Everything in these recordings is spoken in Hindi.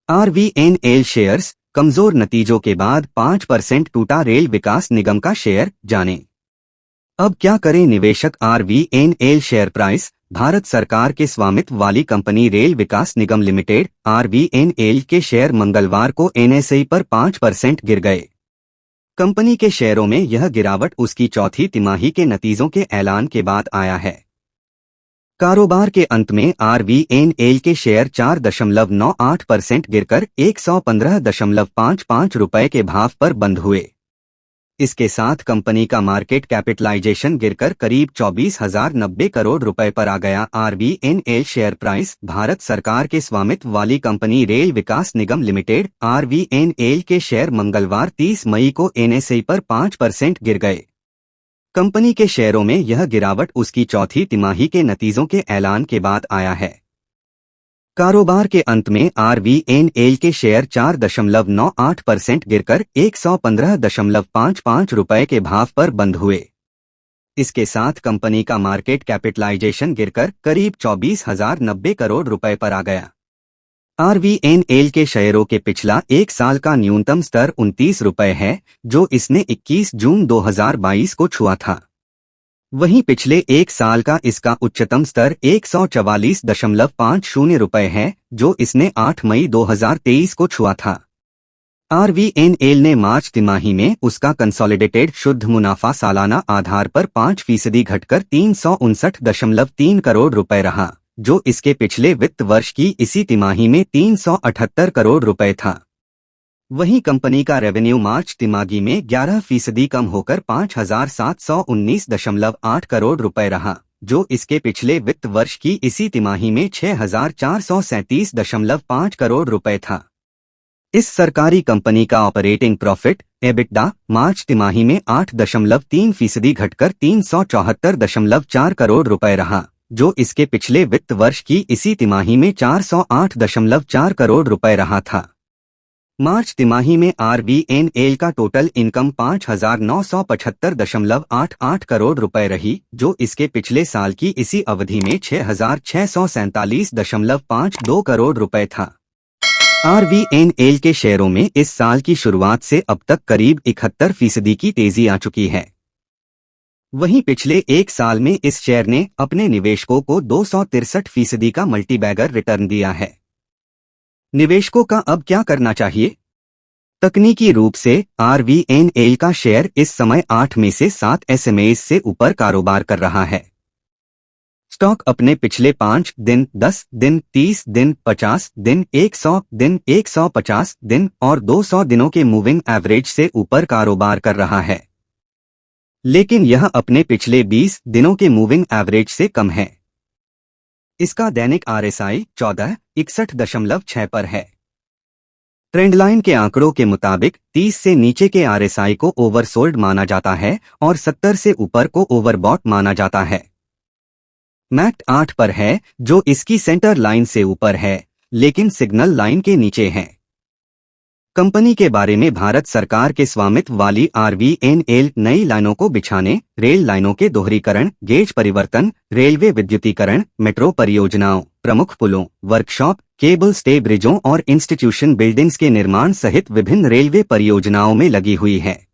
RVNL शेयर्स कमजोर नतीजों के बाद 5% टूटा रेल विकास निगम का शेयर, जानें। अब क्या करें निवेशक। RVNL share price. भारत सरकार के स्वामित्व वाली कंपनी रेल विकास निगम लिमिटेड RVNL के शेयर मंगलवार को NSE पर 5% गिर गए। कंपनी के शेयरों में यह गिरावट उसकी चौथी तिमाही के नतीजों के ऐलान के बाद आया है। कारोबार के अंत में RVNL के शेयर 4.98% गिरकर 115.55 रुपये के भाव पर बंद हुए। इसके साथ कंपनी का मार्केट कैपिटलाइजेशन गिरकर करीब 24,090 करोड़ रुपए पर आ गया। RVNL share price. भारत सरकार के स्वामित्व वाली कंपनी रेल विकास निगम लिमिटेड RVNL के शेयर मंगलवार 30 मई को NSE पर 5% गिर गए। कंपनी के शेयरों में यह गिरावट उसकी चौथी तिमाही के नतीजों के ऐलान के बाद आया है। कारोबार के अंत में RVNL के शेयर 4.98% गिरकर 115.55 रुपये के भाव पर बंद हुए। इसके साथ कंपनी का मार्केट कैपिटलाइजेशन गिरकर करीब 24,090 करोड़ रुपए पर आ गया। RVNL के शेयरों के पिछला एक साल का न्यूनतम स्तर 29 रुपये है, जो इसने 21 जून 2022 को छुआ था। वहीं पिछले एक साल का इसका उच्चतम स्तर 144.50 रुपये है, जो इसने 8 मई 2023 को छुआ था। RVNL ने मार्च तिमाही में उसका कंसोलिडेटेड शुद्ध मुनाफा सालाना आधार पर 5% घटकर 359.3 करोड़ रुपए रहा, जो इसके पिछले वित्त वर्ष की इसी तिमाही में 378 करोड़ रुपए था। वहीं कंपनी का रेवेन्यू मार्च तिमाही में 11% कम होकर 5,719.8 करोड़ रुपए रहा, जो इसके पिछले वित्त वर्ष की इसी तिमाही में 6,437.5 करोड़ रुपए था। इस सरकारी कंपनी का ऑपरेटिंग प्रॉफिट EBITDA मार्च तिमाही में 8.3% घटकर 374.4 करोड़ रुपए रहा, जो इसके पिछले वित्त वर्ष की इसी तिमाही में 408.4 करोड़ रुपए रहा था। मार्च तिमाही में RVNL का टोटल इनकम 5,975.88 करोड़ रुपए रही, जो इसके पिछले साल की इसी अवधि में 6,647.52 करोड़ रुपए था। RVNL के शेयरों में इस साल की शुरुआत से अब तक करीब 71% की तेजी आ चुकी है। वहीं पिछले एक साल में इस शेयर ने अपने निवेशकों को 263% का मल्टीबैगर रिटर्न दिया है। निवेशकों का अब क्या करना चाहिए? तकनीकी रूप से RVNL का शेयर इस समय 8 में से 7 SMAs से ऊपर कारोबार कर रहा है। स्टॉक अपने पिछले 5 दिन, 10 दिन, 30 दिन, 50 दिन, 100 दिन, 150 दिन और 200 दिनों के मूविंग एवरेज से ऊपर कारोबार कर रहा है, लेकिन यह अपने पिछले 20 दिनों के मूविंग एवरेज से कम है। इसका दैनिक RSI 1461.6 पर है। ट्रेंडलाइन के आंकड़ों के मुताबिक 30 से नीचे के RSI को ओवरसोल्ड माना जाता है और 70 से ऊपर को ओवरबॉट माना जाता है। मैक्ड 8 पर है, जो इसकी सेंटर लाइन से ऊपर है, लेकिन सिग्नल लाइन के नीचे है। कंपनी के बारे में भारत सरकार के स्वामित्व वाली RVNL नई लाइनों को बिछाने, रेल लाइनों के दोहरीकरण, गेज परिवर्तन, रेलवे विद्युतीकरण, मेट्रो परियोजनाओं, प्रमुख पुलों, वर्कशॉप, केबल स्टे ब्रिजों और इंस्टीट्यूशन बिल्डिंग्स के निर्माण सहित विभिन्न रेलवे परियोजनाओं में लगी हुई है।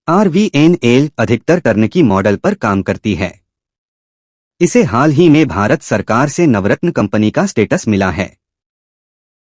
RVNL अधिकतर टर्नकी मॉडल पर काम करती है। इसे हाल ही में भारत सरकार से नवरत्न कंपनी का स्टेटस मिला है।